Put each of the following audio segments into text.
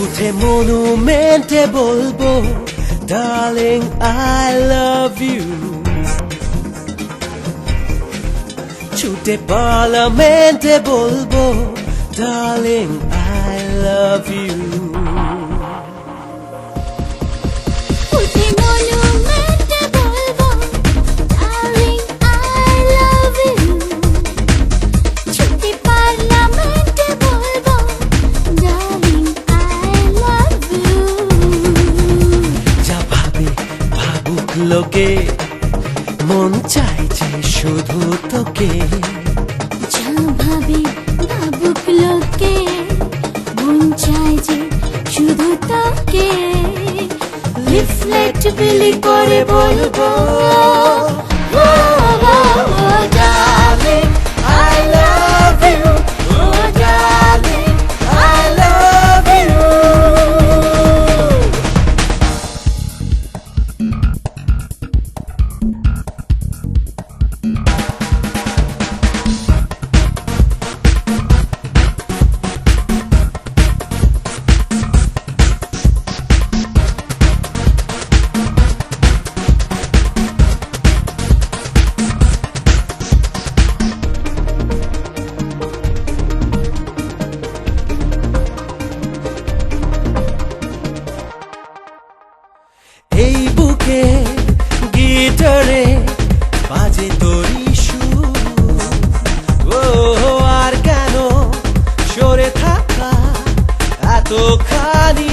উঠে মনুমেন্টে বলবো darling I love you, ছুটে পার্লামেন্টে বলবো ডার্লিং আই লাভ ইউ। লোকে মন চাইছে শুধু তোকে, যা ভাবে ভাবুক লোকে মন চাইছে শুধু তোকে। লিফলেট বিলি করে বলবো ডার্লিং আই লাভ ইউ, ও ডার্লিং আই লাভ ইউ। এই বুকে গিটারে বাজে তোরি সুর, ও আর কেন সরে থাকা এতখানি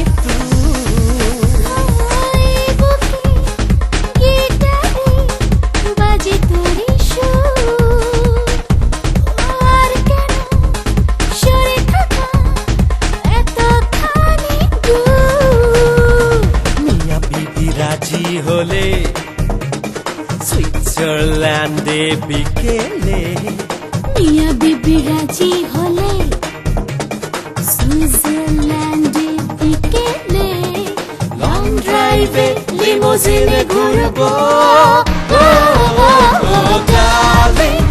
রাজি হলে সুইজারল্যান্ডে বিকেলে, মিয়া বিবি রাজি হলে সুইজারল্যান্ডে বিকেলে, লং ড্রাইভে লিমোজিনে ঘুরবো, ও ডার্লিং